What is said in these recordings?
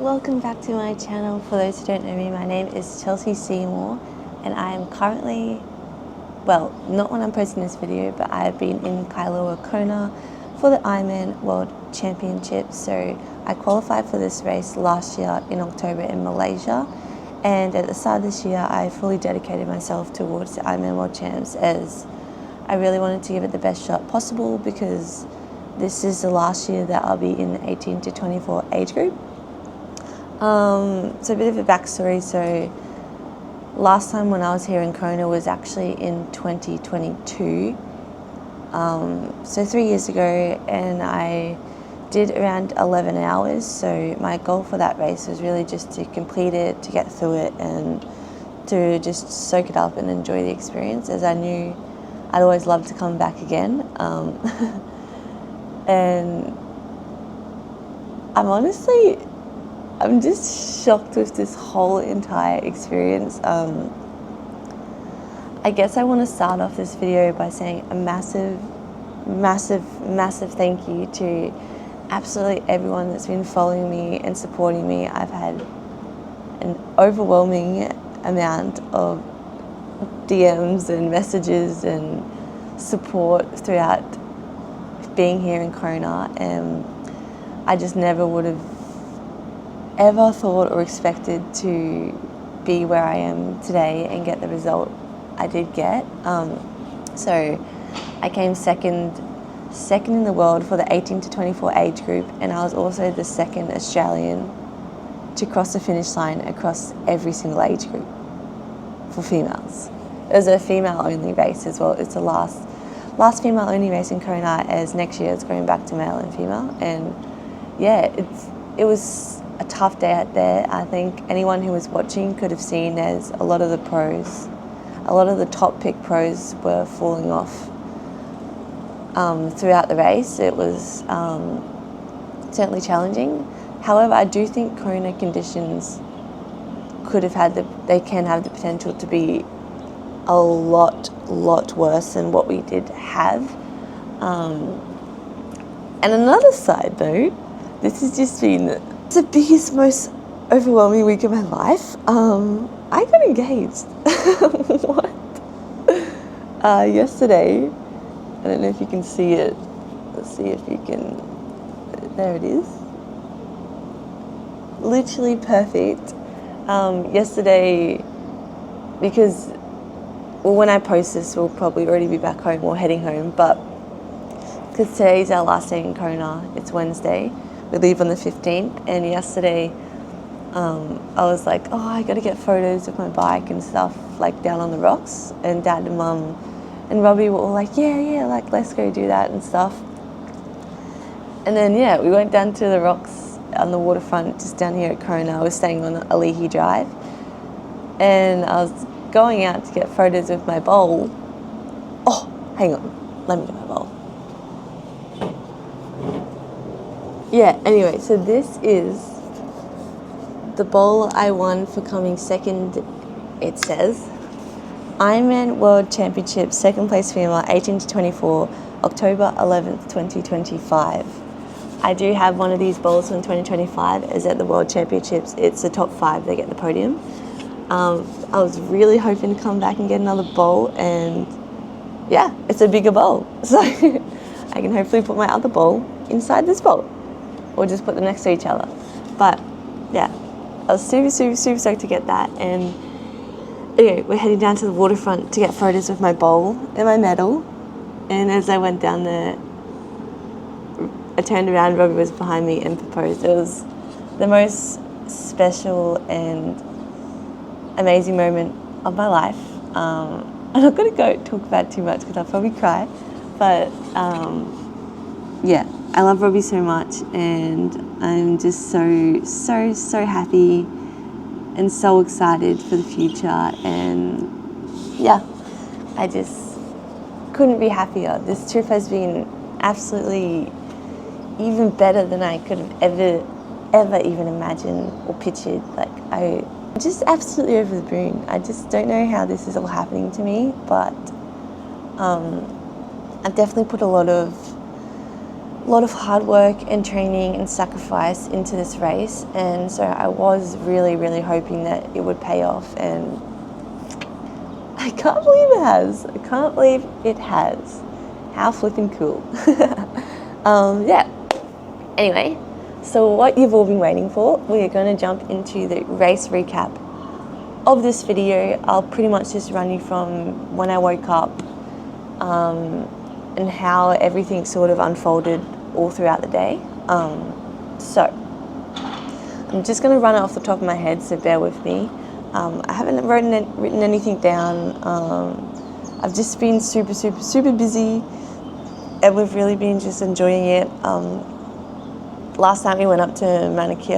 welcome back to my channel. For those who don't know me, my name is Chelsea Seymour and I am currently, well, not when I'm posting this video, but I have been in Hawaii Kona for the Ironman World Championship. So I qualified for this race last year in October in Malaysia, and at the start of this year I fully dedicated myself towards the Ironman World Champs, as I really wanted to give it the best shot possible, because this is the last year that I'll be in the 18 to 24 age group. So a bit of a backstory. So last time when I was here in Kona was actually in 2022, so 3 years ago, and I did around 11 hours. So my goal for that race was really just to complete it, to get through it, and to just soak it up and enjoy the experience, as I knew I'd always love to come back again. And I'm just shocked with this whole entire experience. I guess I want to start off this video by saying a massive thank you to absolutely everyone that's been following me and supporting me. I've had an overwhelming amount of DMs and messages and support throughout being here in Kona, and I just never would have ever thought or expected to be where I am today and get the result I did get. So I came second in the world for the 18 to 24 age group, and I was also the second Australian to cross the finish line across every single age group for females. It was a female only race as well. It's the last female only race in Kona, as next year it's going back to male and female. And yeah, it was a tough day out there. I think anyone who was watching could have seen, as a lot of the top pick pros were falling off throughout the race. It was certainly challenging. However, I do think Kona conditions can have the potential to be a lot worse than what we did have. And another side note, this has just been the biggest, most overwhelming week of my life. I got engaged. What? Yesterday, I don't know if you can see it. Let's see if you can. There it is. Literally perfect. Yesterday, because, well, when I post this, we'll probably already be back home or heading home, but because today's our last day in Kona, it's Wednesday. We leave on the 15th, and yesterday I was like, oh, I got to get photos of my bike and stuff, like down on the rocks, and Dad and Mum and Robbie were all like, yeah, like let's go do that and stuff. And then yeah, we went down to the rocks on the waterfront just down here at Kona. I was staying on Alihi Drive, and I was going out to get photos of my bowl. Oh, hang on, let me get my bowl. Yeah, anyway, so this is the bowl I won for coming second. It says Ironman World Championship, second place female, 18 to 24, October 11th, 2025. I do have one of these bowls from 2025, as at the World Championships, it's the top 5 that get the podium. I was really hoping to come back and get another bowl, and yeah, it's a bigger bowl. So I can hopefully put my other bowl inside this bowl, or just put them next to each other. But yeah, I was super stoked to get that. And anyway, we're heading down to the waterfront to get photos of my bowl and my medal. And as I went down there, I turned around, Robbie was behind me and proposed. It was the most special and amazing moment of my life. I'm not going to talk about it too much because I'll probably cry, but yeah, I love Robbie so much, and I'm just so happy and so excited for the future. And yeah, I just couldn't be happier. This trip has been absolutely even better than I could have ever even imagined or pictured. Like, I'm just absolutely over the moon. I just don't know how this is all happening to me, but I've definitely put a lot of a lot of hard work and training and sacrifice into this race, and so I was really, really hoping that it would pay off, and I can't believe it has. I can't believe it has. How flipping cool. Yeah. Anyway, so what you've all been waiting for, we're going to jump into the race recap of this video. I'll pretty much just run you from when I woke up and how everything sort of unfolded all throughout the day. So I'm just going to run it off the top of my head, so bear with me. I haven't written anything down. I've just been super, super, super busy, and we've really been just enjoying it. Last night we went up to Mauna Kea.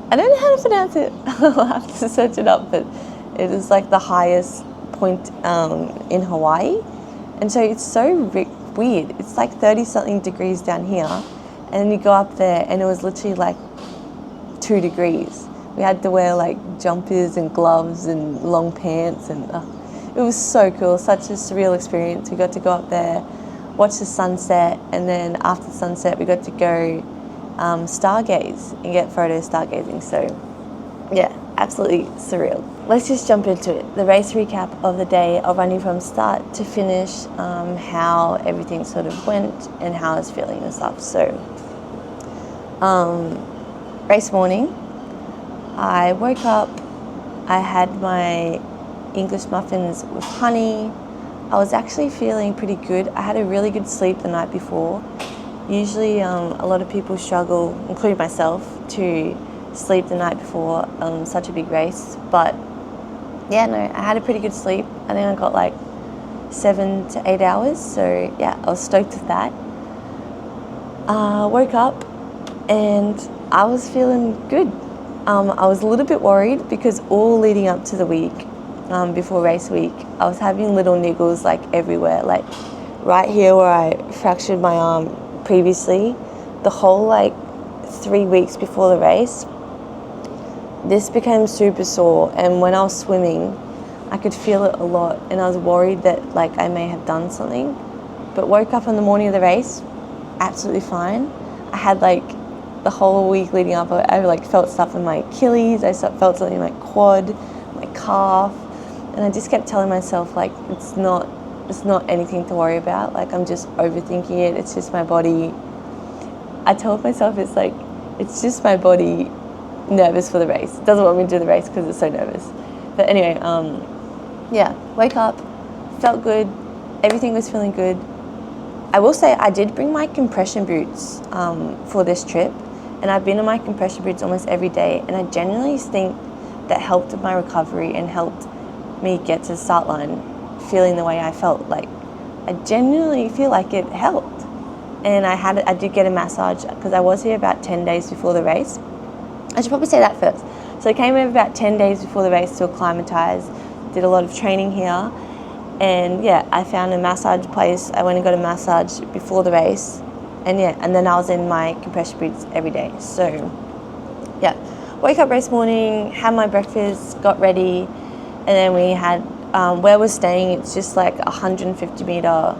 I don't know how to pronounce it. I'll have to search it up, but it is like the highest point in Hawaii. And so it's so weird. It's like 30-something degrees down here, and then you go up there and it was literally like 2 degrees. We had to wear like jumpers and gloves and long pants, and it was so cool. Such a surreal experience. We got to go up there, watch the sunset, and then after the sunset we got to go stargaze and get photos stargazing. So yeah, absolutely surreal. Let's just jump into it. The race recap of the day. I'll run you from start to finish, how everything sort of went and how I was feeling and stuff. So race morning, I woke up, I had my English muffins with honey. I was actually feeling pretty good. I had a really good sleep the night before. Usually a lot of people struggle, including myself, to sleep the night before such a big race. But yeah, no, I had a pretty good sleep. I think I got like 7 to 8 hours. So yeah, I was stoked with that. Woke up and I was feeling good. I was a little bit worried because all leading up to the week, before race week, I was having little niggles like everywhere, like right here where I fractured my arm previously. The whole like 3 weeks before the race, this became super sore, and when I was swimming I could feel it a lot, and I was worried that like I may have done something. But woke up on the morning of the race absolutely fine. I had like the whole week leading up, I like felt stuff in my Achilles, I felt something in my quad, my calf, and I just kept telling myself like it's not anything to worry about, like I'm just overthinking it, it's just my body. I told myself it's just my body nervous for the race. It doesn't want me to do the race because it's so nervous. But anyway, yeah, wake up, felt good, everything was feeling good. I will say I did bring my compression boots for this trip, and I've been in my compression boots almost every day, and I genuinely think that helped with my recovery and helped me get to the start line feeling the way I felt. Like I genuinely feel like it helped. And I did get a massage because I was here about 10 days before the race. I should probably say that first. So I came over about 10 days before the race to acclimatise, did a lot of training here, and yeah, I found a massage place. I went and got a massage before the race, and yeah, and then I was in my compression boots every day. So yeah, wake up race morning, had my breakfast, got ready, and then we had, where we're staying, it's just like a 150-metre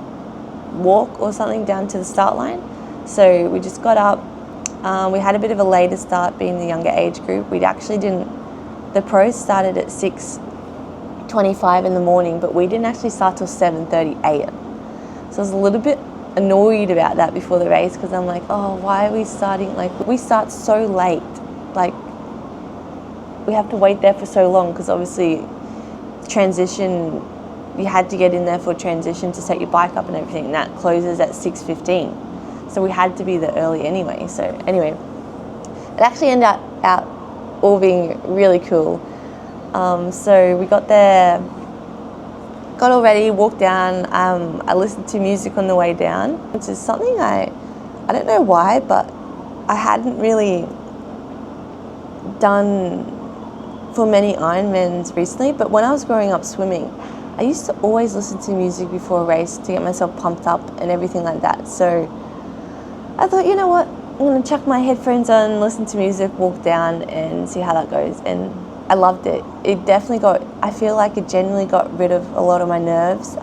walk or something down to the start line. So we just got up. We had a bit of a later start being the younger age group. The pros started at 6:25 in the morning, but we didn't actually start till 7:30 a.m. So I was a little bit annoyed about that before the race, because I'm like, oh, why are we starting, like we start so late, like we have to wait there for so long, because obviously transition, you had to get in there for transition to set your bike up and everything, and that closes at 6:15. So we had to be there early anyway. So anyway, it actually ended up all being really cool. So we got there, got all ready, walked down. I listened to music on the way down, which is something I don't know why, but I hadn't really done for many Ironmans recently. But when I was growing up swimming, I used to always listen to music before a race to get myself pumped up and everything like that. So I thought, you know what, I'm going to chuck my headphones on, listen to music, walk down and see how that goes. And I loved it. It definitely I feel like it genuinely got rid of a lot of my nerves.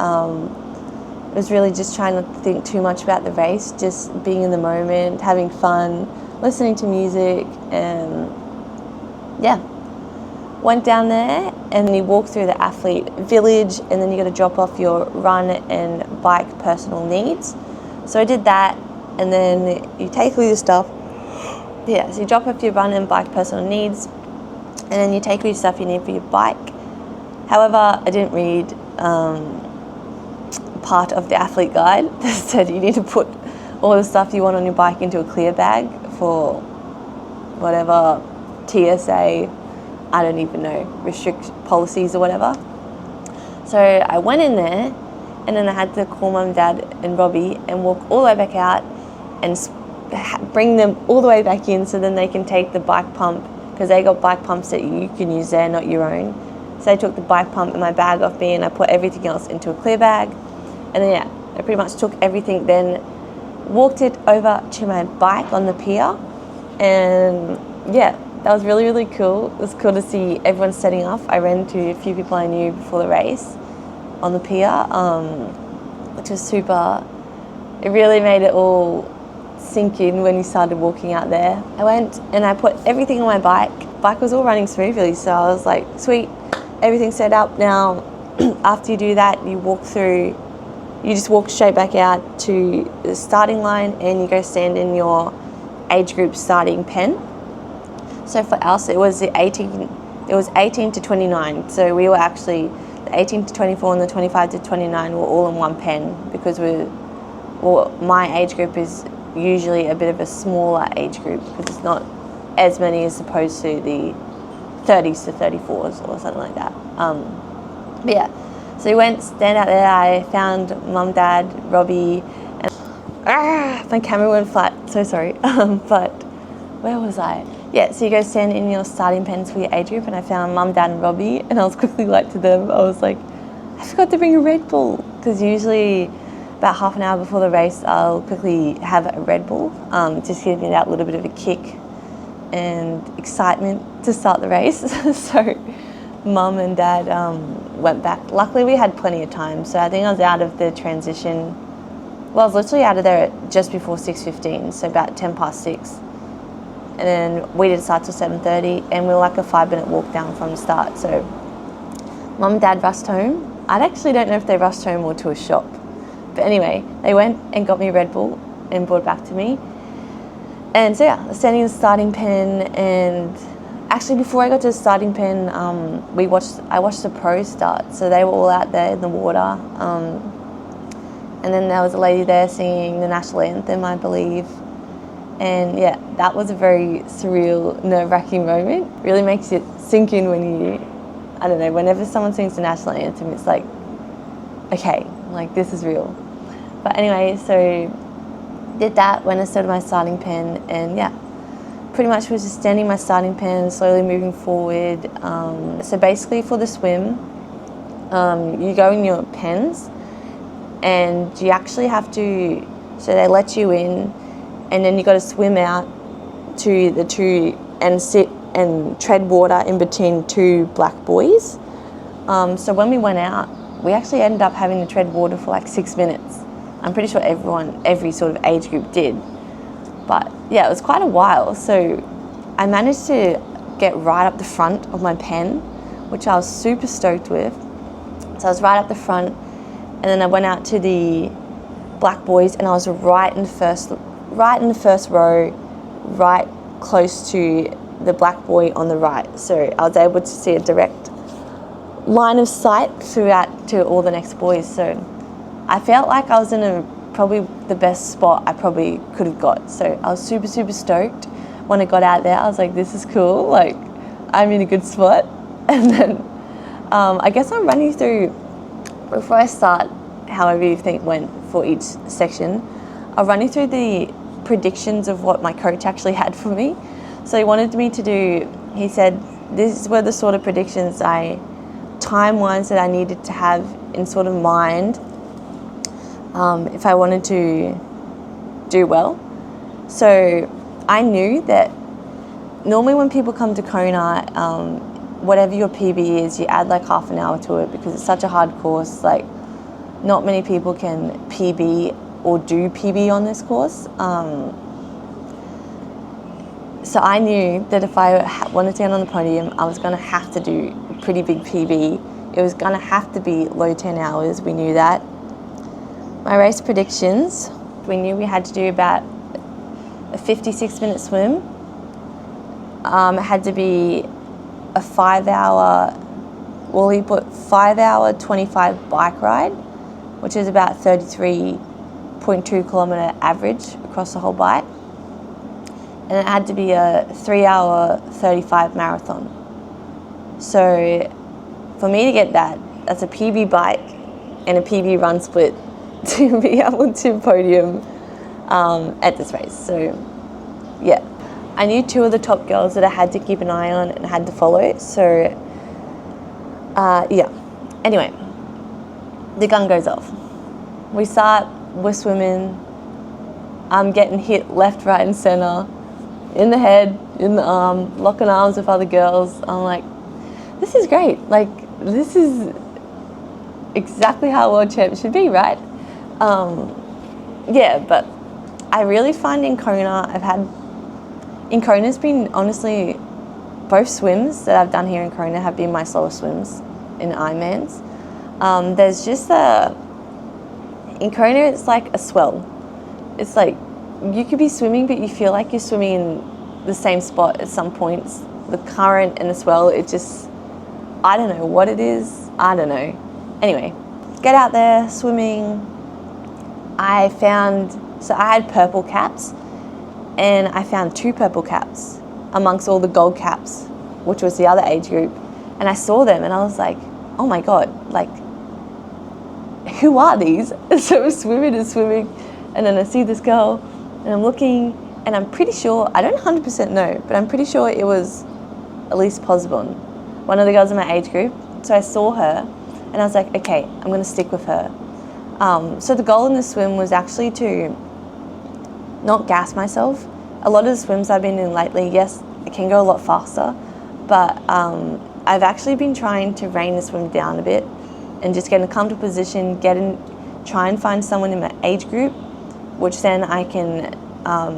It was really just trying not to think too much about the race, just being in the moment, having fun, listening to music, and yeah. Went down there and then you walk through the athlete village, and then you got to drop off your run and bike personal needs. So I did that, and then you take all your stuff. Yeah, so you drop off your run and bike personal needs, and then you take all your stuff you need for your bike. However, I didn't read part of the athlete guide that said you need to put all the stuff you want on your bike into a clear bag for whatever TSA, I don't even know, restrict policies or whatever. So I went in there, and then I had to call Mum, Dad and Robbie and walk all the way back out and bring them all the way back in, so then they can take the bike pump, because they got bike pumps that you can use there, not your own. So I took the bike pump and my bag off me, and I put everything else into a clear bag. And then yeah, I pretty much took everything, then walked it over to my bike on the pier, and yeah, that was really, really cool. It was cool to see everyone setting off. I ran into a few people I knew before the race on the pier, which was super. It really made it all sink in when you started walking out there. I went and I put everything on my bike. Bike was all running smoothly, so I was like, sweet, everything's set up now. After you do that, you just walk straight back out to the starting line, and you go stand in your age group starting pen. So for us, it was 18 to 29. So we were actually the 18 to 24 and the 25 to 29 were all in one pen, because my age group is usually a bit of a smaller age group, because it's not as many as opposed to the 30s to 34s or something like that. But yeah, so we went, stand out there. I found Mum, Dad, Robbie, and my camera went flat, so sorry. But where was I? Yeah, so you go stand in your starting pens for your age group, and I found Mum, Dad and Robbie, and I was quickly like to them, I was like, I forgot to bring a Red Bull, because usually about half an hour before the race I'll quickly have a Red Bull, just giving it out a little bit of a kick and excitement to start the race. So Mum and Dad went back. Luckily we had plenty of time, so I think I was out of the transition, well, I was literally out of there at just before 6:15, so about 10 past 6. And then we didn't start till 7:30, and we were like a 5-minute walk down from the start. So Mum and Dad rushed home. I actually don't know if they rushed home or to a shop. But anyway, they went and got me a Red Bull and brought it back to me. And so yeah, standing in the starting pen, and actually before I got to the starting pen, I watched the pros start. So they were all out there in the water. And then there was a lady there singing the national anthem, I believe. And yeah, that was a very surreal, nerve-wracking moment. Really makes it sink in when I don't know, whenever someone sings the national anthem, it's like, okay, like this is real. But anyway, so did that when I started my starting pen, and yeah, pretty much was just standing my starting pen, slowly moving forward. So basically for the swim, you go in your pens, and you actually have to, so they let you in, and then you got to swim out to the two and sit and tread water in between two black boys. So when we went out, we actually ended up having to tread water for like 6 minutes. I'm pretty sure every sort of age group did. But yeah, it was quite a while. So I managed to get right up the front of my pen, which I was super stoked with. So I was right up the front, and then I went out to the black boys, and I was right in the first row, right close to the black boy on the right. So I was able to see a direct line of sight throughout to all the next boys. So I felt like I was in probably the best spot I probably could have got. So I was super, super stoked when I got out there. I was like, this is cool, like I'm in a good spot. And then I guess I'll run you through, before I start, however you think went for each section, I'll run you through the predictions of what my coach actually had for me. So he wanted me to do, he said, these were the sort of predictions time-wise that I needed to have in sort of mind if I wanted to do well. So I knew that normally when people come to Kona, whatever your PB is, you add like half an hour to it, because it's such a hard course. Like not many people can PB or do PB on this course. So I knew that if I wanted to get on the podium, I was going to have to do a pretty big PB. It was going to have to be low 10 hours. We knew that. My race predictions, we knew we had to do about a 56-minute swim. It had to be a 5-hour, well, he put 5-hour 25 bike ride, which is about 33.2 kilometre average across the whole bike. And it had to be a 3-hour 35 marathon. So for me to get that, that's a PB bike and a PB run split to be able to podium at this race. So yeah, I knew 2 of the top girls that I had to keep an eye on and had to follow. So yeah, anyway, the gun goes off. We're swimming. I'm getting hit left, right and centre. In the head, in the arm, locking arms with other girls. I'm like, this is great. Like, this is exactly how a world champ should be, right? Yeah, but I really find in Kona's been, honestly, both swims that I've done here in Kona have been my slowest swims in Ironmans. There's just in Kona it's like a swell. It's like, you could be swimming, but you feel like you're swimming in the same spot at some points. The current and the swell, it just, I don't know what it is. I don't know. Anyway, get out there, swimming. I had purple caps, and I found 2 purple caps amongst all the gold caps, which was the other age group. And I saw them and I was like, oh my God, like, who are these? So I'm swimming, and then I see this girl, and I'm looking, and I'm pretty sure, I don't 100% know, but I'm pretty sure it was Elise Posbon, one of the girls in my age group. So I saw her, and I was like, okay, I'm going to stick with her. So the goal in the swim was actually to not gas myself. A lot of the swims I've been in lately, yes, it can go a lot faster, but I've actually been trying to rein the swim down a bit and just get in a comfortable position, try and find someone in my age group, which then I can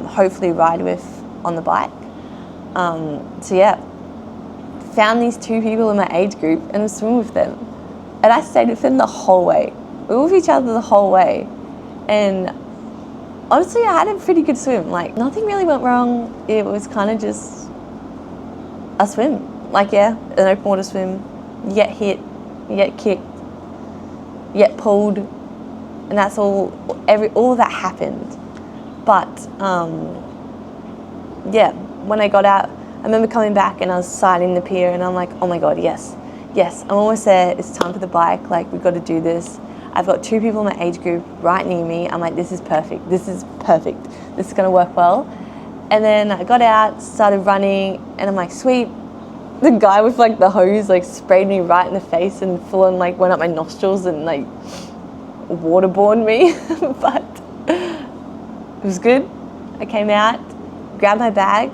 hopefully ride with on the bike. So yeah, found these 2 people in my age group and swim with them. And I stayed with them the whole way. We were with each other the whole way. And honestly, I had a pretty good swim. Like, nothing really went wrong. It was kind of just a swim. Like, yeah, an open water swim. You get hit, you get kicked, you get pulled, and that's all of that happened. But yeah, when I got out, I remember coming back and I was sighting the pier, and I'm like, oh my God, yes, I'm almost there. It's time for the bike. Like, we've got to do this. I've got 2 people in my age group right near me. I'm like, this is perfect. This is going to work well. And then I got out, started running, and I'm like, sweet. The guy with like the hose like sprayed me right in the face and full on like went up my nostrils and like waterborne me. But it was good. I came out, grabbed my bag.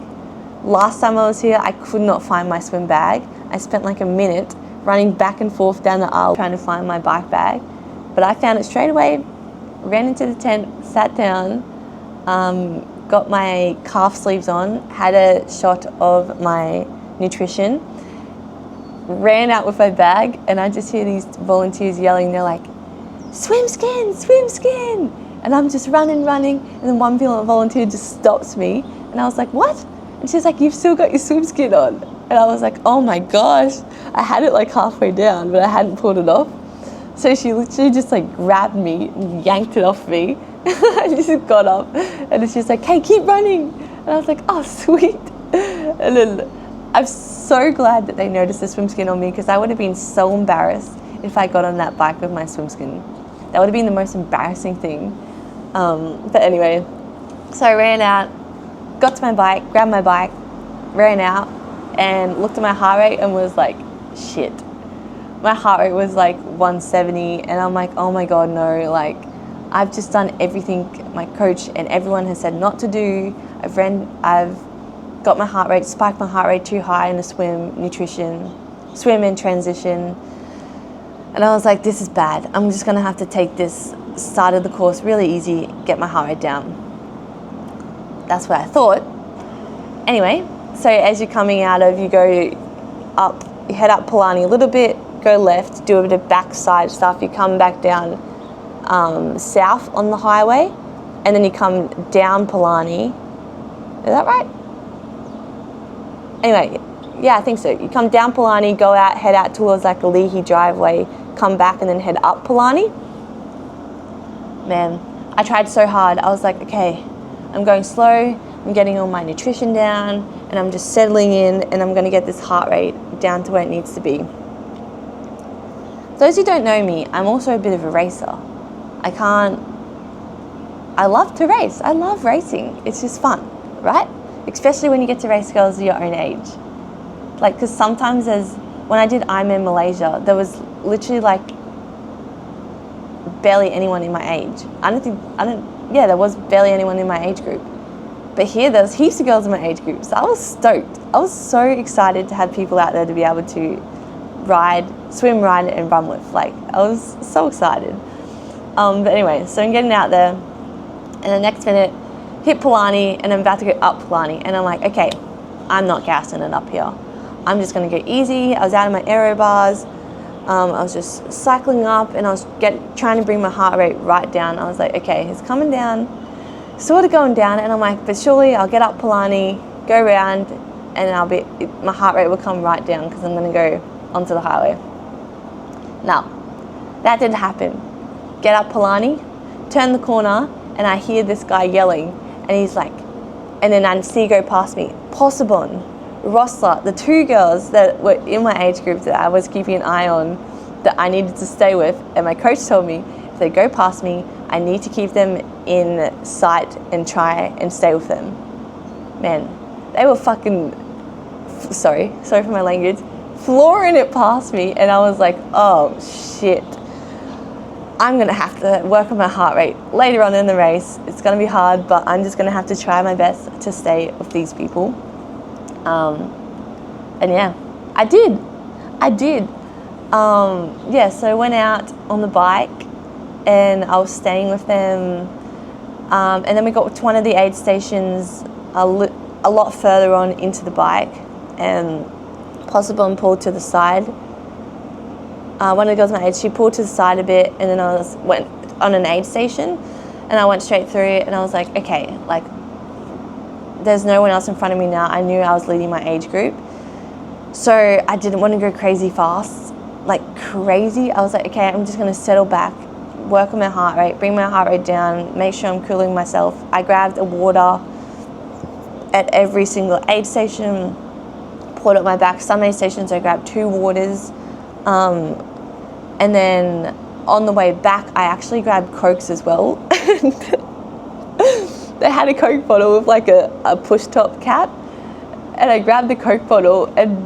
Last time I was here, I could not find my swim bag. I spent like a minute running back and forth down the aisle trying to find my bike bag. But I found it straight away, ran into the tent, sat down, got my calf sleeves on, had a shot of my nutrition, ran out with my bag, and I just hear these volunteers yelling. They're like, swim skin, swim skin. And I'm just running, and then one volunteer just stops me, and I was like, what? And she's like, you've still got your swim skin on. And I was like, oh my gosh. I had it like halfway down, but I hadn't pulled it off. So she literally just like grabbed me and yanked it off me. I just got up, and she's like, hey, keep running. And I was like, oh, sweet. And then I'm so glad that they noticed the swim skin on me, because I would have been so embarrassed if I got on that bike with my swim skin. That would have been the most embarrassing thing. But anyway, so I ran out, got to my bike, grabbed my bike, ran out, and looked at my heart rate and was like, shit. My heart rate was like 170, and I'm like, oh my God, no. Like, I've just done everything my coach and everyone has said not to do. I've got my heart rate, spiked my heart rate too high in the swim, nutrition, swim and transition. And I was like, this is bad. I'm just gonna have to take this start of the course really easy, get my heart rate down. That's what I thought. Anyway, so as you're coming out of, you go up, you head up Palani a little bit, go left, do a bit of backside stuff, you come back down south on the highway, and then you come down Palani. Is that right? Anyway, yeah, I think so. You come down Palani, go out, head out towards like a Leahy driveway, come back and then head up Palani. Man, I tried so hard. I was like, okay, I'm going slow, I'm getting all my nutrition down, and I'm just settling in, and I'm gonna get this heart rate down to where it needs to be. Those who don't know me, I'm also a bit of a racer. I love to race. I love racing. It's just fun, right? Especially when you get to race girls of your own age. Like, because sometimes when I did Ironman Malaysia, there was literally like barely anyone in my age. There was barely anyone in my age group. But here, there was heaps of girls in my age group. So I was stoked. I was so excited to have people out there to be able to ride, swim, ride, and run with. Like, I was so excited. But anyway, so I'm getting out there, and the next minute, hit Palani, and I'm about to go up Palani, and I'm like, okay, I'm not gassing it up here. I'm just gonna go easy. I was out of my aero bars. I was just cycling up, and I was trying to bring my heart rate right down. I was like, okay, it's coming down, sort of going down, and I'm like, but surely I'll get up Palani, go around, and my heart rate will come right down because I'm gonna go onto the highway. Now, that didn't happen. Get up Palani, turn the corner, and I hear this guy yelling, and he's like, and then I see go past me, Possibon, Rossler, the two girls that were in my age group that I was keeping an eye on, that I needed to stay with, and my coach told me, if they go past me, I need to keep them in sight and try and stay with them. Man, they were fucking, sorry for my language, flooring it past me, and I was like, oh shit. I'm gonna have to work on my heart rate later on in the race. It's gonna be hard, but I'm just gonna have to try my best to stay with these people. And yeah, I did. So I went out on the bike, and I was staying with them. And then we got to one of the aid stations a lot further on into the bike, and Possible pulled to the side. One of the girls my age, she pulled to the side a bit, and then I went on an aid station, and I went straight through it, and I was like, okay, like, there's no one else in front of me now. I knew I was leading my age group, so I didn't want to go crazy fast, like crazy. I was like, okay, I'm just going to settle back, work on my heart rate, bring my heart rate down, make sure I'm cooling myself. I grabbed a water at every single aid station, poured it on my back. Some aid stations I grabbed 2 waters. And then on the way back, I actually grabbed Cokes as well. They had a Coke bottle with like a push top cap, and I grabbed the Coke bottle, and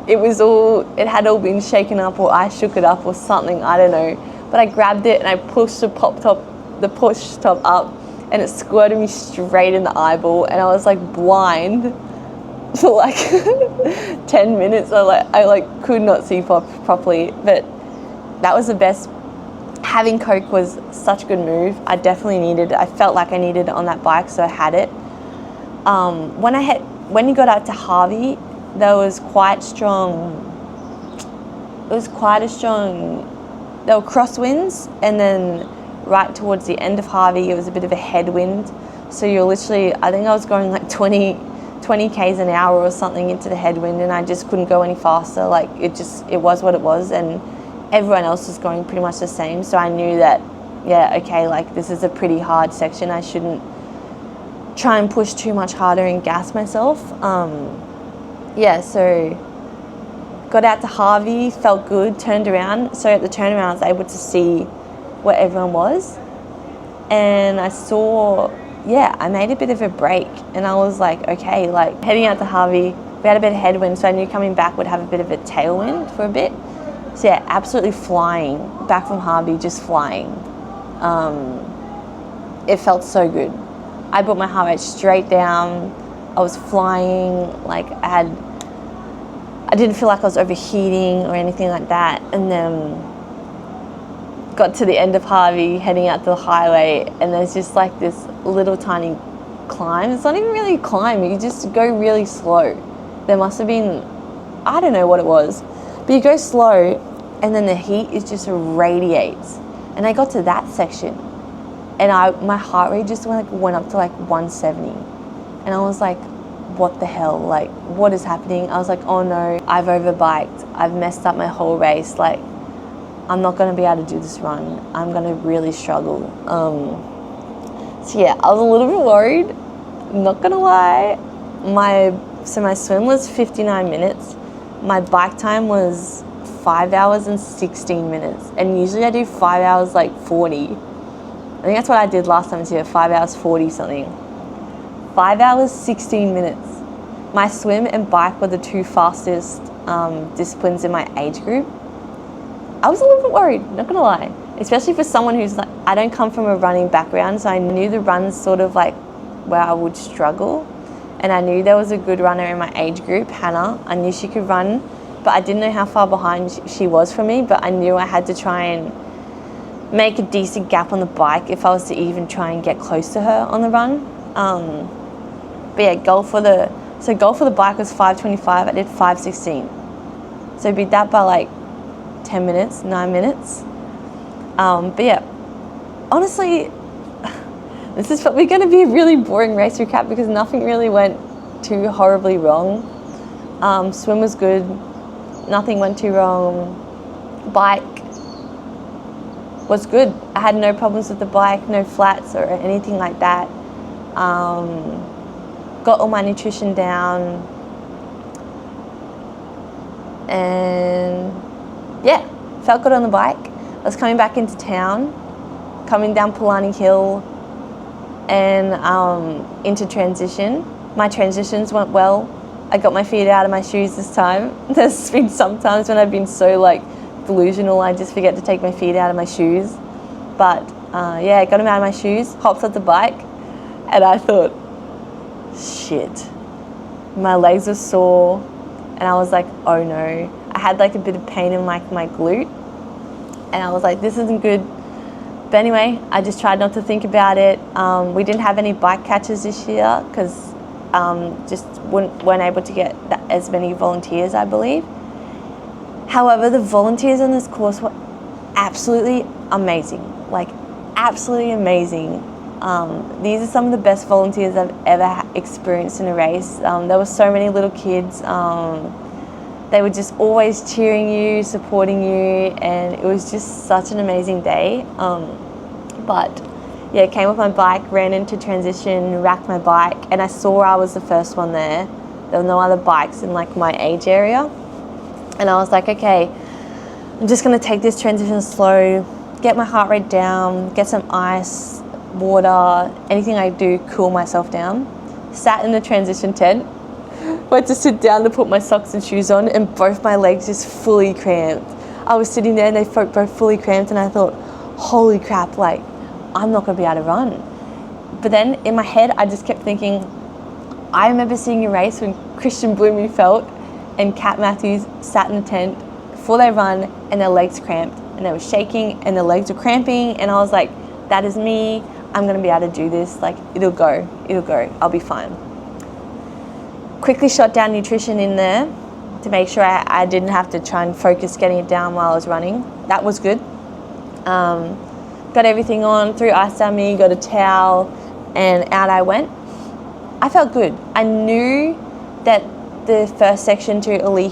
it had all been shaken up, or I shook it up or something, I don't know. But I grabbed it and I pushed the push top up, and it squirted me straight in the eyeball, and I was like blind for like 10 minutes. I could not see properly, but that was the best. Having Coke was such a good move. I definitely needed it. I felt like I needed it on that bike, so I had it. When you got out to Harvey, there was quite strong. There were crosswinds, and then right towards the end of Harvey, it was a bit of a headwind. So you're literally, I think I was going like 20 k's an hour or something into the headwind, and I just couldn't go any faster. Like, it was what it was, and everyone else was going pretty much the same. So I knew that, yeah, okay, like, this is a pretty hard section. I shouldn't try and push too much harder and gas myself. So got out to Harvey, felt good, turned around. So at the turnaround, I was able to see where everyone was, and I saw, I made a bit of a break, and I was like, okay, like, heading out to Harvey, we had a bit of headwind, so I knew coming back would have a bit of a tailwind for a bit. So yeah, absolutely flying back from Harvey, just flying. It felt so good. I brought my heart rate straight down. I was flying, like, I didn't feel like I was overheating or anything like that. And then got to the end of Harvey, heading out to the highway, and there's just like this little tiny climb. It's not even really a climb, you just go really slow. There must have been, I don't know what it was, but you go slow and then the heat is just radiates. And I got to that section and my heart rate just went up to like 170. And I was like, what the hell? Like, what is happening? I was like, oh no, I've overbiked. I've messed up my whole race. Like, I'm not going to be able to do this run. I'm going to really struggle. So yeah, I was a little bit worried. Not going to lie. My swim was 59 minutes. My bike time was 5 hours and 16 minutes. And usually I do 5 hours like 40. I think that's what I did last time too, 5 hours 40 something. 5 hours, 16 minutes. My swim and bike were the two fastest disciplines in my age group. I was a little bit worried, not gonna lie. Especially for someone who's like, I don't come from a running background, so I knew the run's sort of like where I would struggle. And I knew there was a good runner in my age group, Hannah. I knew she could run, but I didn't know how far behind she was from me, but I knew I had to try and make a decent gap on the bike if I was to even try and get close to her on the run. But yeah, goal for the bike was 5:25. I did 5:16. So beat that by like 10 minutes, 9 minutes. But yeah, honestly, this is probably going to be a really boring race recap because nothing really went too horribly wrong. Swim was good. Nothing went too wrong. Bike was good. I had no problems with the bike, no flats or anything like that. Got all my nutrition down. And yeah, felt good on the bike. I was coming back into town, coming down Palani Hill and into transition. My transitions went well. I got my feet out of my shoes this time. There's been some times when I've been so like delusional, I just forget to take my feet out of my shoes. But yeah, I got them out of my shoes, hopped on the bike, and I thought, shit. My legs were sore, and I was like, oh no. I had like a bit of pain in like my glute, and I was like, this isn't good. But anyway, I just tried not to think about it. We didn't have any bike catches this year because just weren't able to get as many volunteers, I believe. However, the volunteers on this course were absolutely amazing, like absolutely amazing. These are some of the best volunteers I've ever experienced in a race. There were so many little kids. They were just always cheering you, supporting you, and it was just such an amazing day. But yeah, came off my bike, ran into transition, racked my bike, and I saw I was the first one there. There were no other bikes in like my age area. And I was like, okay, I'm just gonna take this transition slow, get my heart rate down, get some ice, water, anything I do, cool myself down. Sat in the transition tent, went to sit down to put my socks and shoes on, and both my legs just fully cramped. I was sitting there and they both fully cramped, and I thought, holy crap, like, I'm not gonna be able to run. But then in my head, I just kept thinking, I remember seeing a race when Christian Blumenfeld and Kat Matthews sat in the tent before they run and their legs cramped and they were shaking and their legs were cramping, and I was like, that is me. I'm gonna be able to do this. Like, it'll go, I'll be fine. Quickly shot down nutrition in there to make sure I didn't have to try and focus getting it down while I was running. That was good. Got everything on, threw ice down me, got a towel, and out I went. I felt good. I knew that the first section to along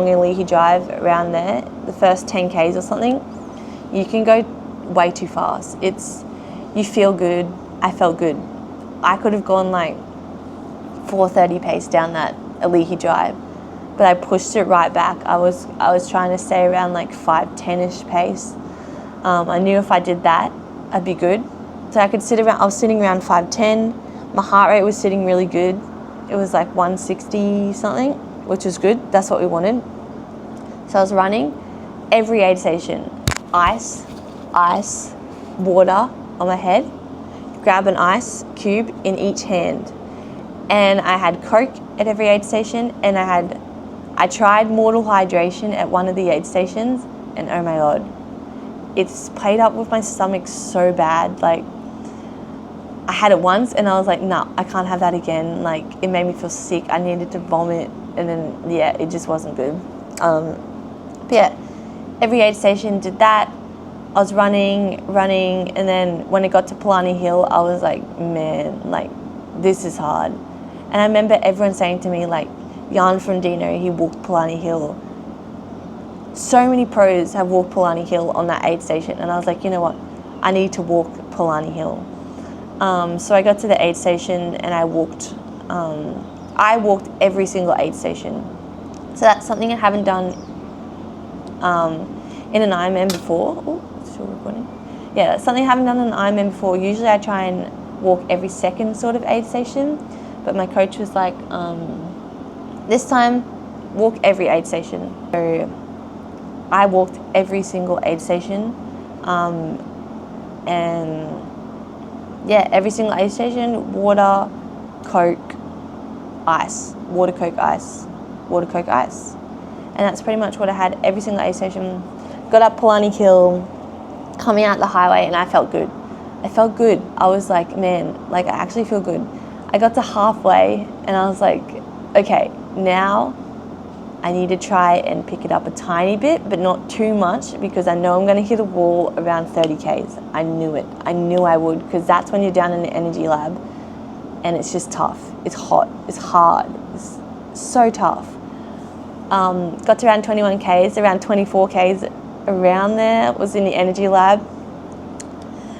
Alihi Drive around there, the first 10 Ks or something, you can go way too fast. You feel good. I felt good. I could have gone like 4:30 pace down that Alihi Drive, but I pushed it right back. I was trying to stay around like 5:10ish pace. I knew if I did that, I'd be good. So I was sitting around 5:10. My heart rate was sitting really good. It was like 160 something, which was good. That's what we wanted. So I was running every aid station. Ice, water on my head, grab an ice cube in each hand. And I had Coke at every aid station, and I tried mortal hydration at one of the aid stations, and oh my God, it's played up with my stomach so bad. Like, I had it once and I was like, nah, I can't have that again. Like, it made me feel sick. I needed to vomit, and then, yeah, it just wasn't good. But yeah, every aid station did that. I was running, and then when it got to Palani Hill, I was like, man, like, this is hard. And I remember everyone saying to me, like, Jan from Dino, he walked Palani Hill. So many pros have walked Palani Hill on that aid station, and I was like, you know what, I need to walk Palani Hill. So I got to the aid station and I walked every single aid station. So that's something I haven't done in an Ironman before. Oh, still recording. Yeah, that's something I haven't done in an Ironman before. Usually I try and walk every second sort of aid station, but my coach was like, this time, walk every aid station. So I walked every single aid station, and yeah, every single aid station, water, Coke, ice, water, Coke, ice, water, Coke, ice. And that's pretty much what I had every single aid station. Got up Palani Hill, coming out the highway, and I felt good. I felt good. I was like, man, like, I actually feel good. I got to halfway and I was like, okay, now I need to try and pick it up a tiny bit, but not too much, because I know I'm going to hit a wall around 30 Ks. I knew it. I knew I would, because that's when you're down in the energy lab and it's just tough. It's hot. It's hard. It's so tough. Got to around 21 Ks, around 24 Ks around there was in the energy lab.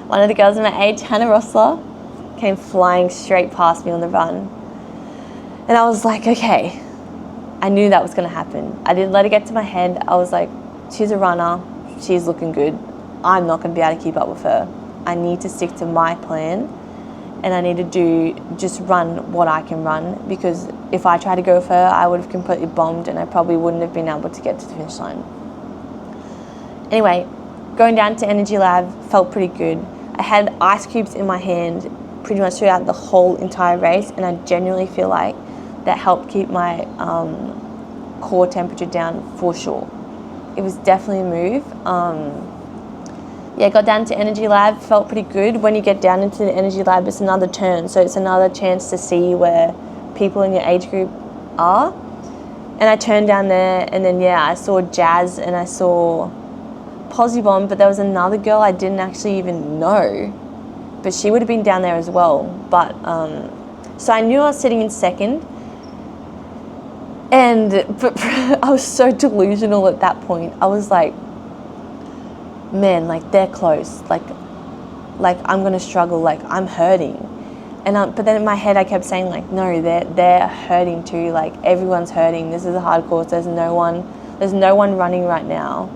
One of the girls in my age, Hannah Rossler, came flying straight past me on the run. And I was like, okay, I knew that was going to happen. I didn't let it get to my head. I was like, she's a runner. She's looking good. I'm not going to be able to keep up with her. I need to stick to my plan, and I need to just run what I can run, because if I tried to go with her, I would have completely bombed and I probably wouldn't have been able to get to the finish line. Anyway, going down to energy lab felt pretty good. I had ice cubes in my hand pretty much throughout the whole entire race, and I genuinely feel like that helped keep my core temperature down for sure. It was definitely a move. Yeah, got down to energy lab, felt pretty good. When you get down into the energy lab, it's another turn, so it's another chance to see where people in your age group are. And I turned down there, and then, yeah, I saw Jazz and I saw Posibomb, but there was another girl I didn't actually even know, but she would have been down there as well. But so I knew I was sitting in second, but I was so delusional at that point. I was like, man, like, they're close, like I'm gonna struggle, like, I'm hurting. And but then in my head I kept saying, like, no, they're hurting too, like, everyone's hurting, this is a hard course, there's no one running right now.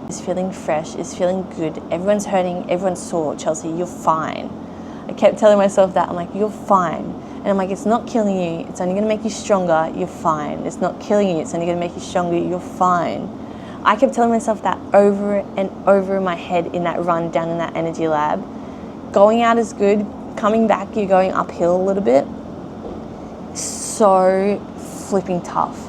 It's feeling fresh, it's feeling good, everyone's hurting, everyone's sore. Chelsea, you're fine. I kept telling myself that. I'm like, you're fine. And I'm like, it's not killing you, it's only gonna make you stronger, you're fine. It's not killing you, it's only gonna make you stronger, you're fine. I kept telling myself that over and over in my head in that run down in that energy lab. Going out is good, coming back you're going uphill a little bit. So flipping tough.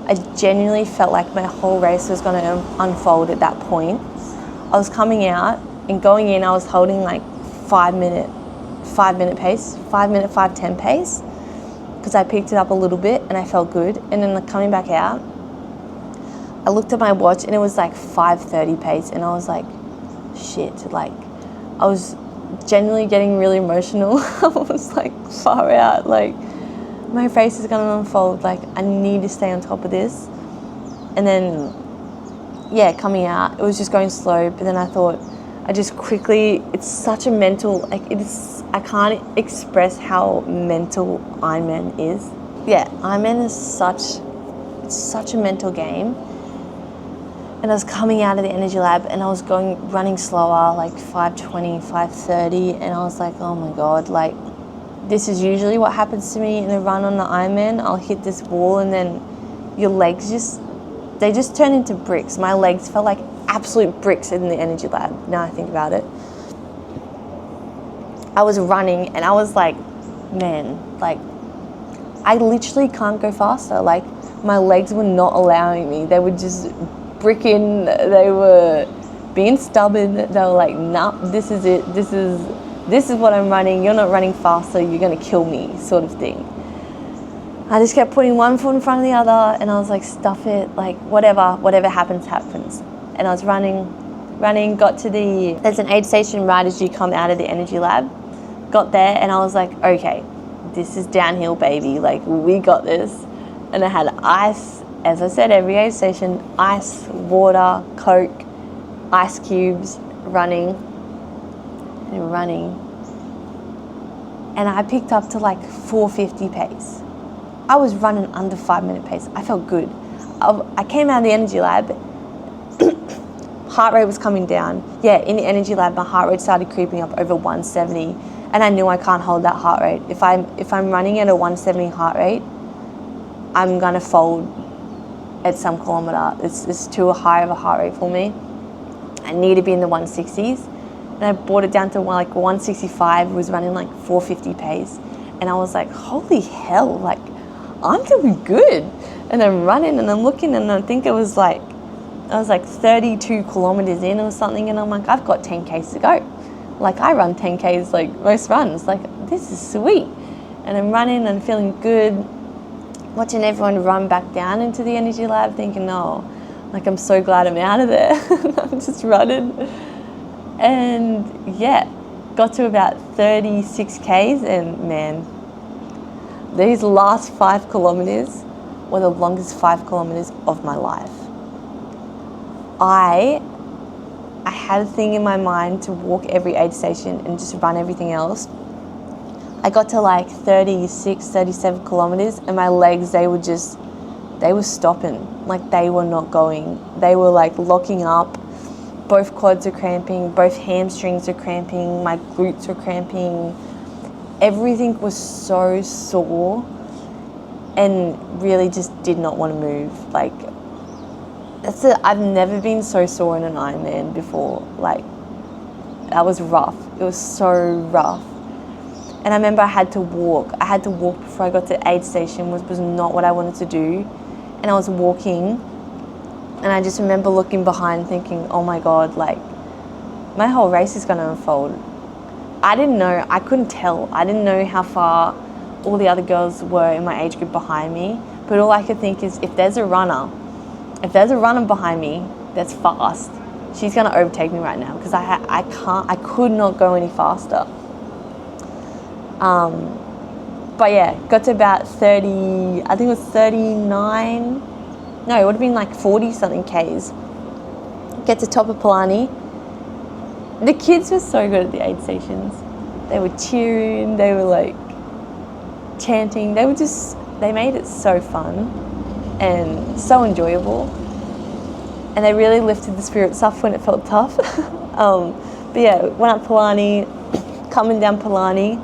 I genuinely felt like my whole race was going to unfold at that point. I was coming out and going in, I was holding like 5 minute pace, 5:10 pace, because I picked it up a little bit and I felt good. And then like coming back out, I looked at my watch and it was like 5:30 pace, and I was like, shit, like, I was genuinely getting really emotional. I was like, far out, like, my race is gonna unfold, like, I need to stay on top of this. And then, yeah, coming out, it was just going slow, but then I thought, I just quickly, it's such a mental, like, I can't express how mental Ironman is. Yeah, Ironman is such a mental game. And I was coming out of the energy lab and I was running slower, like 5:20, 5:30, and I was like, oh my God, like, this is usually what happens to me in a run on the Ironman. I'll hit this wall and then your legs they just turn into bricks. My legs felt like absolute bricks in the energy lab, now I think about it. I was running and I was like, man, like, I literally can't go faster. Like, my legs were not allowing me. They were just bricking, they were being stubborn. They were like, nah, this is it. This is what I'm running. You're not running faster. You're going to kill me, sort of thing. I just kept putting one foot in front of the other, and I was like, stuff it, like whatever happens, happens. And I was running, got to there's an aid station right as you come out of the energy lab. Got there, and I was like, okay, this is downhill, baby. Like, we got this. And I had ice, as I said, every aid station, ice, water, Coke, ice cubes, running. And I picked up to like 450 pace. I was running under 5-minute pace. I felt good. I came out of the energy lab, heart rate was coming down. Yeah, in the energy lab, my heart rate started creeping up over 170, and I knew I can't hold that heart rate. If I'm running at a 170 heart rate, I'm gonna fold at some kilometer. It's too high of a heart rate for me. I need to be in the 160s, and I brought it down to like 165. Was running like 450 pace, and I was like, holy hell, like I'm doing good. And I'm running, and I'm looking, and I think I was like 32 kilometers in or something, and I'm like, I've got 10Ks to go. Like, I run 10Ks like most runs. Like, this is sweet. And I'm running and feeling good, watching everyone run back down into the energy lab, thinking, oh, like, I'm so glad I'm out of there. I'm just running. And yeah, got to about 36 Ks, and man, these last 5 kilometers were the longest 5 kilometers of my life. I had a thing in my mind to walk every aid station and just run everything else. I got to like 36, 37 kilometers, and my legs, they were stopping. Like, they were not going. They were like locking up. Both quads are cramping, both hamstrings are cramping, my glutes are cramping. Everything was so sore, and really just did not want to move. Like, I've never been so sore in an Ironman before. Like, that was rough. It was so rough. And I remember I had to walk before I got to aid station, was not what I wanted to do. And I was walking, and I just remember looking behind thinking, oh my God, like, my whole race is going to unfold. I didn't know, I couldn't tell. I didn't know how far all the other girls were in my age group behind me. But all I could think is, if there's a runner behind me that's fast, she's going to overtake me right now, because I could not go any faster. But yeah, got to about 30, I think it was 39, no, it would have been like 40 something Ks. Get to top of Palani. The kids were so good at the aid stations. They were cheering, they were like chanting, they made it so fun and so enjoyable. And they really lifted the spirits up when it felt tough. But yeah, went up Palani, coming down Palani,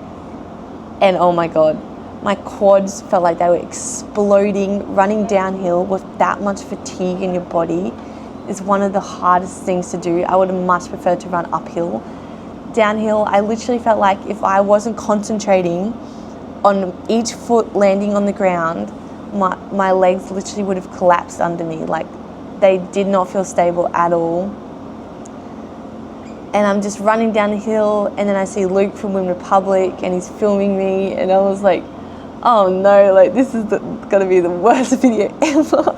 and oh my God, my quads felt like they were exploding. Running downhill with that much fatigue in your body is one of the hardest things to do. I would have much preferred to run uphill. Downhill, I literally felt like if I wasn't concentrating on each foot landing on the ground, my legs literally would have collapsed under me. Like, they did not feel stable at all. And I'm just running down the hill, and then I see Luke from Women Republic, and he's filming me, and I was like, oh no, like, this is gonna be the worst video ever.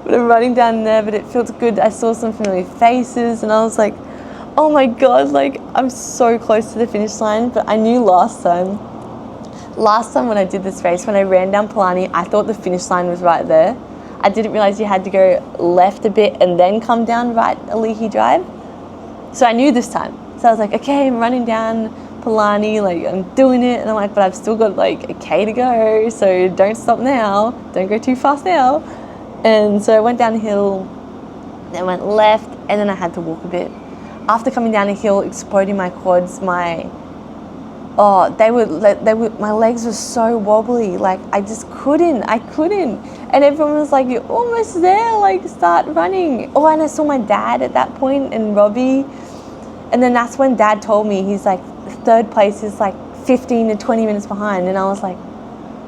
But I'm running down there, but it felt good. I saw some familiar faces, and I was like, oh my God, like, I'm so close to the finish line. But I knew last time when I did this race, when I ran down Palani, I thought the finish line was right there. I didn't realize you had to go left a bit and then come down right Alihi Drive. So I knew this time. So I was like, okay, I'm running down Palani, like, I'm doing it. And I'm like, but I've still got like a K to go, so don't stop now. Don't go too fast now. And so I went down the hill, then went left, and then I had to walk a bit. After coming down the hill, exploding my quads, my legs were so wobbly. Like, I couldn't. And everyone was like, you're almost there, like, start running. Oh, and I saw my dad at that point, and Robbie. And then that's when Dad told me, he's like, third place is like 15 to 20 minutes behind. And I was like,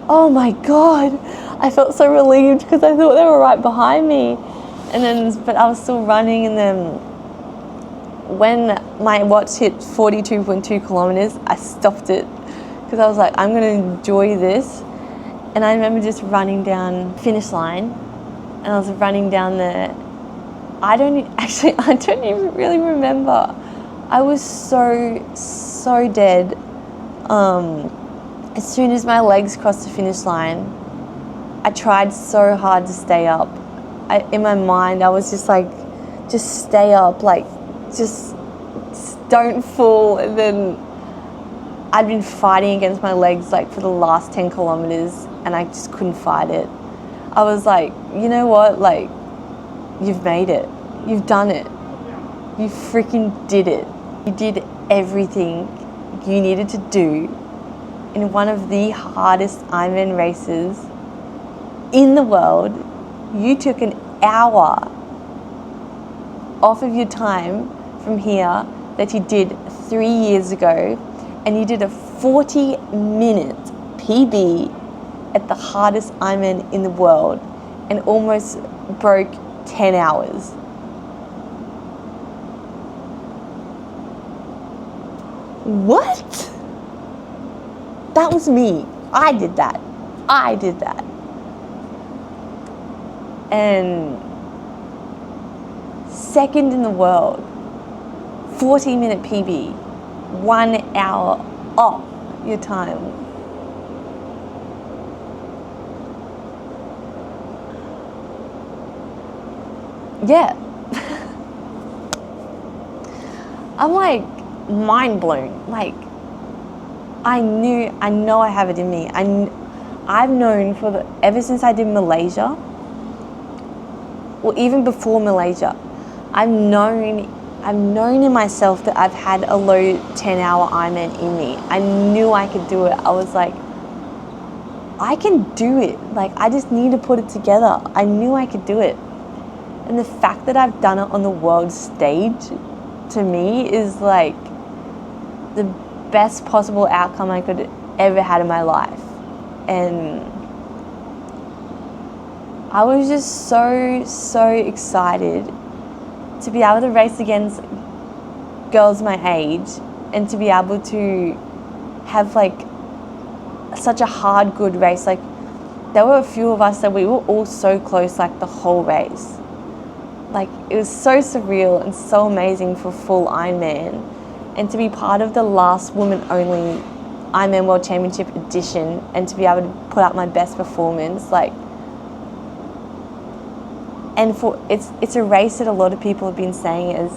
oh my God. I felt so relieved, because I thought they were right behind me. And then, but I was still running, and then when my watch hit 42.2 kilometers, I stopped it because I was like, I'm going to enjoy this. And I remember just running down the finish line, and I was running down there. I don't even really remember. I was so dead. As soon as my legs crossed the finish line, I tried so hard to stay up. In my mind, I was just like, just stay up, like, just don't fall. And then I'd been fighting against my legs like for the last 10 kilometers, and I just couldn't fight it. I was like, you know what, like, you've made it. You've done it. You freaking did it. You did everything you needed to do in one of the hardest Ironman races in the world. You took an hour off of your time from here that you did 3 years ago, and you did a 40-minute PB at the hardest Ironman in the world and almost broke 10 hours. What? That was me. I did that. And second in the world, 40-minute PB, 1 hour off your time. Yeah. I'm like mind blown. Like, I know I have it in me. I've known ever since I did Malaysia, or even before Malaysia, I've known in myself that I've had a low 10-hour Ironman in me. I knew I could do it. I was like, I can do it. Like, I just need to put it together. I knew I could do it. And the fact that I've done it on the world stage, to me, is like the best possible outcome I could ever had in my life. And I was just so excited to be able to race against girls my age, and to be able to have like such a hard, good race. Like, there were a few of us that we were all so close, like the whole race. Like, it was so surreal and so amazing for full Ironman, and to be part of the last women-only Ironman World Championship edition, and to be able to put out my best performance, like, and it's a race that a lot of people have been saying is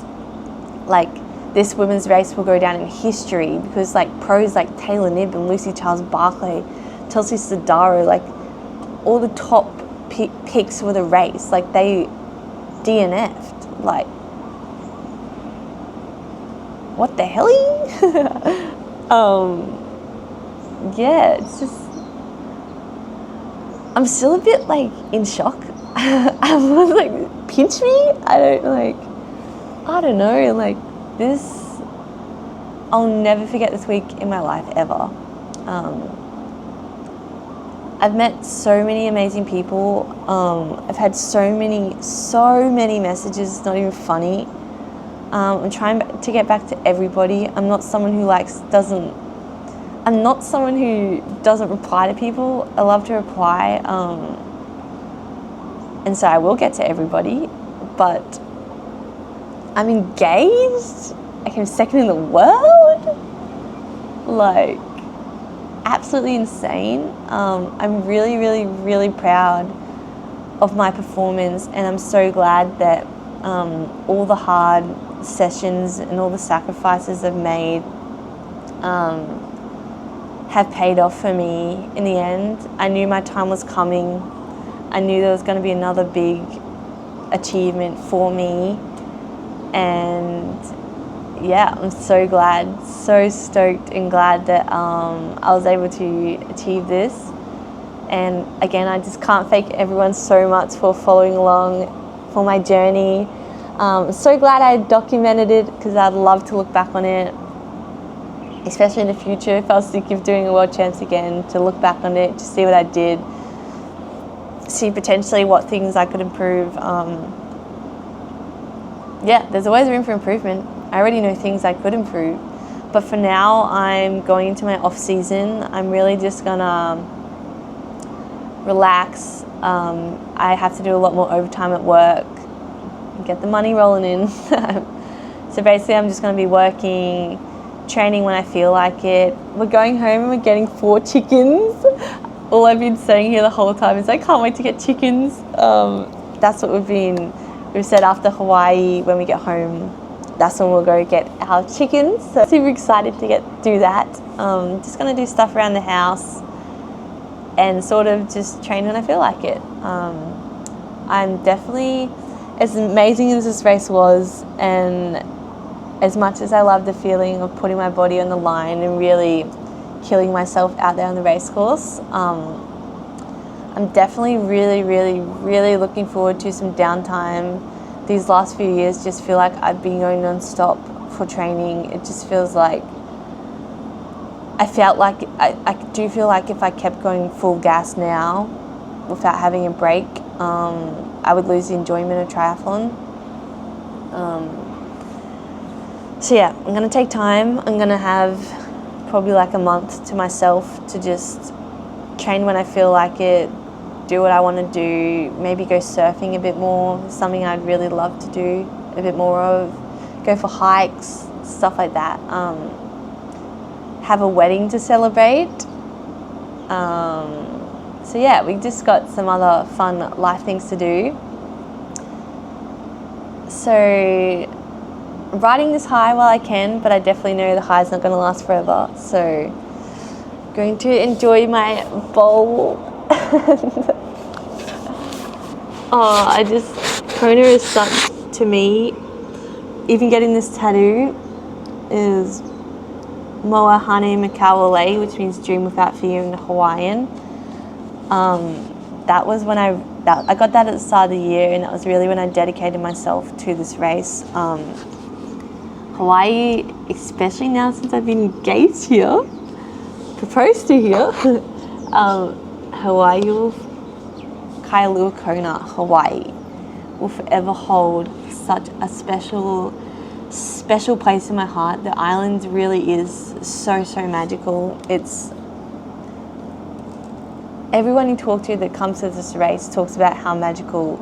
like, this women's race will go down in history, because like pros like Taylor Knibb and Lucy Charles-Barclay, Chelsea Sodaro, like all the top picks for the race, like they DNF'd. Like, what the hell? Yeah, it's just, I'm still a bit like in shock. I was like, pinch me? I don't know, like this, I'll never forget this week in my life ever. I've met so many amazing people. I've had so many messages, it's not even funny. I'm trying to get back to everybody. I'm not someone who doesn't reply to people. I love to reply. And so I will get to everybody, but I'm engaged. I came second in the world. Like, absolutely insane. I'm really proud of my performance, and I'm so glad that all the hard sessions and all the sacrifices I've made have paid off for me in the end. I knew my time was coming. I knew there was going to be another big achievement for me, and yeah, I'm so glad, so stoked and glad that I was able to achieve this. And again, I just can't thank everyone so much for following along for my journey. I'm so glad I documented it, because I'd love to look back on it, especially in the future if I was thinking of doing a World Champs again, to look back on it, to see what I did, see potentially what things I could improve. Yeah, there's always room for improvement. I already know things I could improve. But for now, I'm going into my off season. I'm really just gonna relax. I have to do a lot more overtime at work, get the money rolling in. So basically I'm just going to be working, training when I feel like it. We're going home and we're getting 4 chickens. All I've been saying here the whole time is I can't wait to get chickens. That's what we've said after Hawaii, when we get home, that's when we'll go get our chickens. So super excited to do that. Just going to do stuff around the house and sort of just train when I feel like it. I'm definitely, as amazing as this race was, and as much as I love the feeling of putting my body on the line and really killing myself out there on the race course, I'm definitely really, really, really looking forward to some downtime. These last few years just feel like I've been going non-stop for training. It just feels like I do feel like if I kept going full gas now without having a break, I would lose the enjoyment of triathlon. So yeah, I'm going to take time. I'm going to have probably like a month to myself to just train when I feel like it, do what I want to do, maybe go surfing a bit more, something I'd really love to do a bit more of, go for hikes, stuff like that. Have a wedding to celebrate. So yeah, we just got some other fun life things to do. So I'm riding this high while I can, but I definitely know the high's not going to last forever. So I'm going to enjoy my bowl. Kona is such, to me, even getting this tattoo is Moa Hane Makawale, which means dream without fear in Hawaiian. That was when I got that at the start of the year, and that was really when I dedicated myself to this race. Hawaii, especially now since I've been engaged here, proposed to here, Hawaii Kailua Kona, Hawaii, will forever hold such a special place in my heart. The island really is so magical. It's everyone you talk to that comes to this race talks about how magical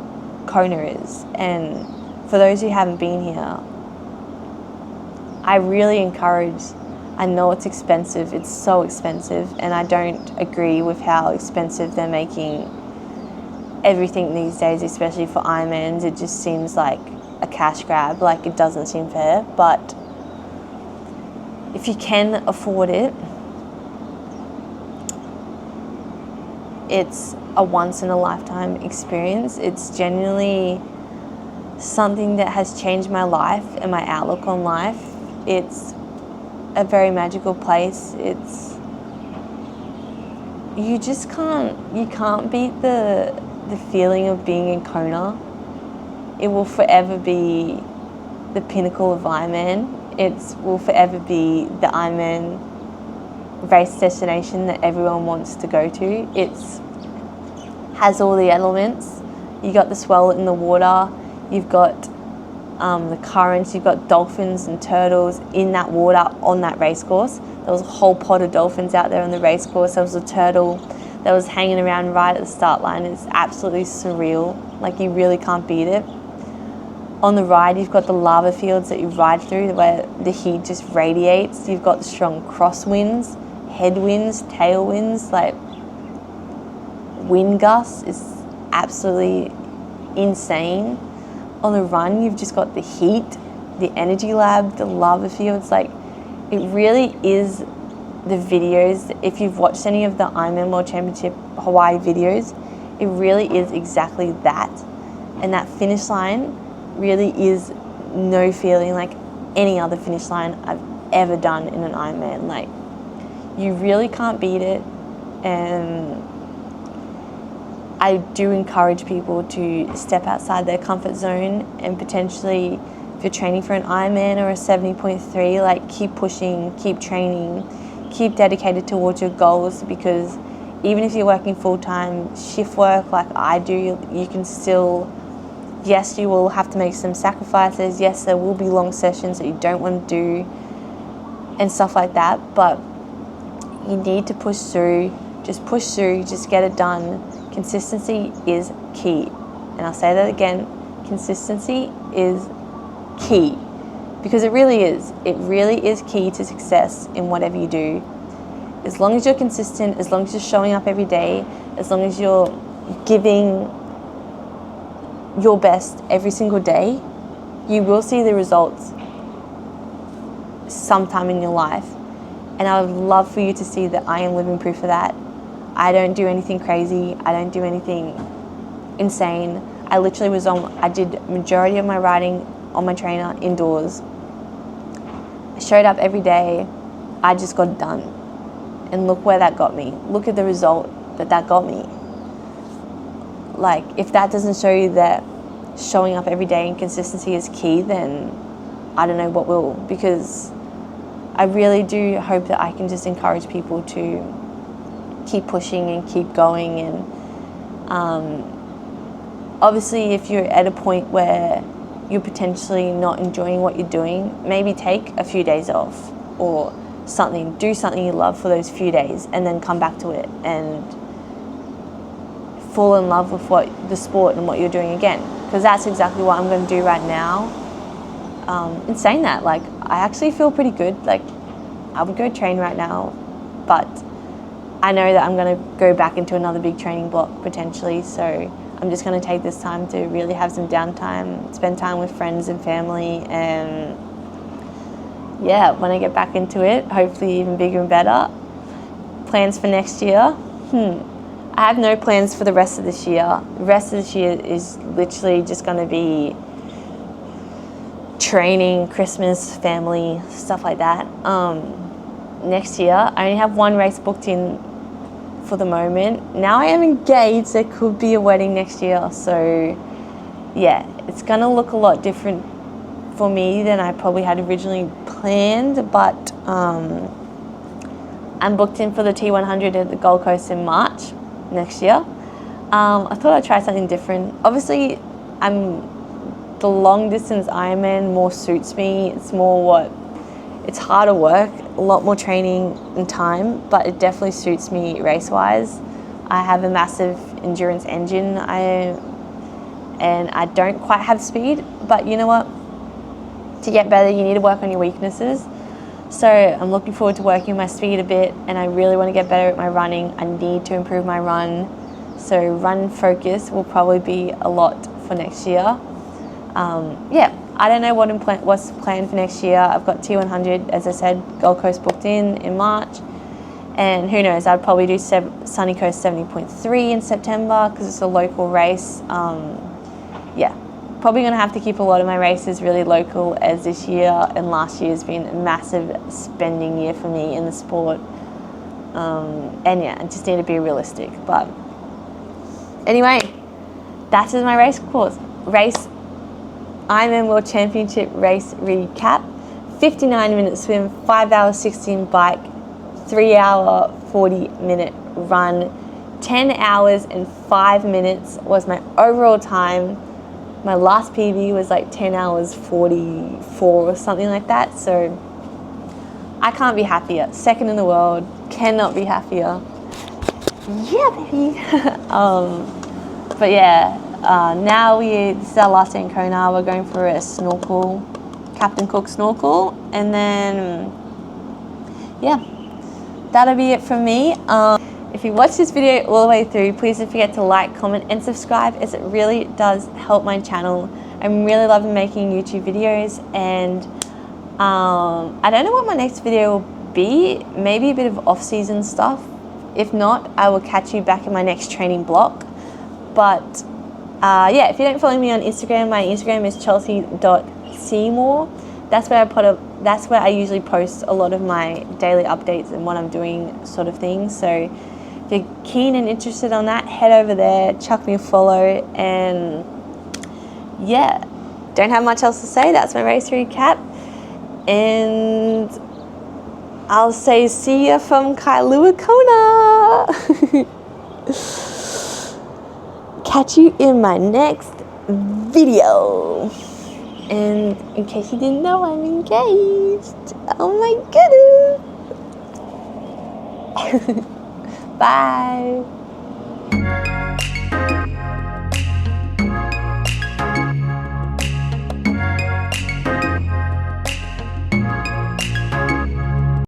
Kona is, and for those who haven't been here, I really encourage. I know it's expensive, it's so expensive, and I don't agree with how expensive they're making everything these days, especially for Ironmans. It just seems like a cash grab, like it doesn't seem fair. But if you can afford it, it's a once in a lifetime experience. It's genuinely something that has changed my life and my outlook on life. It's a very magical place. You can't beat the feeling of being in Kona. It will forever be the pinnacle of Ironman. It will forever be the Ironman race destination that everyone wants to go to. It has all the elements. You got the swell in the water, you've got the currents, you've got dolphins and turtles in that water on that race course. There was a whole pod of dolphins out there on the race course. There was a turtle that was hanging around right at the start line. It's absolutely surreal. Like, you really can't beat it. On the ride, you've got the lava fields that you ride through where the heat just radiates. You've got the strong crosswinds, headwinds, tailwinds, like wind gusts. It's absolutely insane. On the run, you've just got the heat, the energy lab, the lava fields. Like, it really is the videos. If you've watched any of the Ironman World Championship Hawaii videos, it really is exactly that. And that finish line really is no feeling like any other finish line I've ever done in an Ironman. Like, you really can't beat it. And I do encourage people to step outside their comfort zone and potentially, if you're training for an Ironman or a 70.3, like, keep pushing, keep training, keep dedicated towards your goals, because even if you're working full-time shift work like I do, you can still Yes, you will have to make some sacrifices. Yes, there will be long sessions that you don't want to do and stuff like that, but you need to push through. Just push through, just get it done. Consistency is key. And I'll say that again, consistency is key, because it really is. It really is key to success in whatever you do. As long as you're consistent, as long as you're showing up every day, as long as you're giving your best every single day, you will see the results sometime in your life. And I would love for you to see that I am living proof of that. I don't do anything crazy. I don't do anything insane. I literally I did majority of my riding on my trainer indoors. I showed up every day. I just got it done. And look where that got me. Look at the result that got me. Like, if that doesn't show you that showing up every day and consistency is key, then I don't know what will, because I really do hope that I can just encourage people to keep pushing and keep going. And obviously, if you're at a point where you're potentially not enjoying what you're doing, maybe take a few days off or something. Do something you love for those few days and then come back to it and fall in love with the sport and what you're doing again, because that's exactly what I'm going to do right now. In saying that, like, I actually feel pretty good. Like, I would go train right now, but I know that I'm going to go back into another big training block potentially, so I'm just going to take this time to really have some downtime, spend time with friends and family, and yeah, when I get back into it, hopefully even bigger and better. Plans for next year? I have no plans for the rest of this year. The rest of this year is literally just going to be training, Christmas, family, stuff like that. Next year, I only have one race booked in for the moment. Now I am engaged, there could be a wedding next year. So yeah, it's going to look a lot different for me than I probably had originally planned, but I'm booked in for the T100 at the Gold Coast in March next year. I thought I'd try something different. Obviously, the long distance Ironman more suits me. It's harder work, a lot more training and time, but it definitely suits me race-wise. I have a massive endurance engine, and I don't quite have speed, but you know what? To get better, you need to work on your weaknesses. So I'm looking forward to working my speed a bit, and I really want to get better at my running. I need to improve my run. So run focus will probably be a lot for next year. Yeah, I don't know what's planned for next year. I've got T100, as I said, Gold Coast booked in March. And who knows, I'd probably do Sunny Coast 70.3 in September because it's a local race. Yeah, probably going to have to keep a lot of my races really local, as this year and last year has been a massive spending year for me in the sport. And yeah, I just need to be realistic. But anyway, that is my race Ironman World Championship race recap. 59-minute swim, 5 hours 16 bike, 3 hour 40-minute run, 10 hours and 5 minutes was my overall time. My last PB was like 10 hours 44 or something like that. So I can't be happier. Second in the world, cannot be happier. Yeah, baby. But yeah, now this is our last day in Kona. We're going for a snorkel, Captain Cook snorkel, and then yeah, that'll be it from me. If you watched this video all the way through, please don't forget to like, comment, and subscribe, as it really does help my channel. I'm really loving making YouTube videos, and I don't know what my next video will be. Maybe a bit of off-season stuff. If not, I will catch you back in my next training block. But yeah, if you don't follow me on Instagram, my Instagram is chelsea.seymour. That's where I usually post a lot of my daily updates and what I'm doing, sort of thing. So if you're keen and interested on that, head over there, chuck me a follow, and yeah, don't have much else to say. That's my race recap, and I'll say see ya from Hawaii Kona. Catch you in my next video. And in case you didn't know, I'm engaged. Oh my goodness. Bye.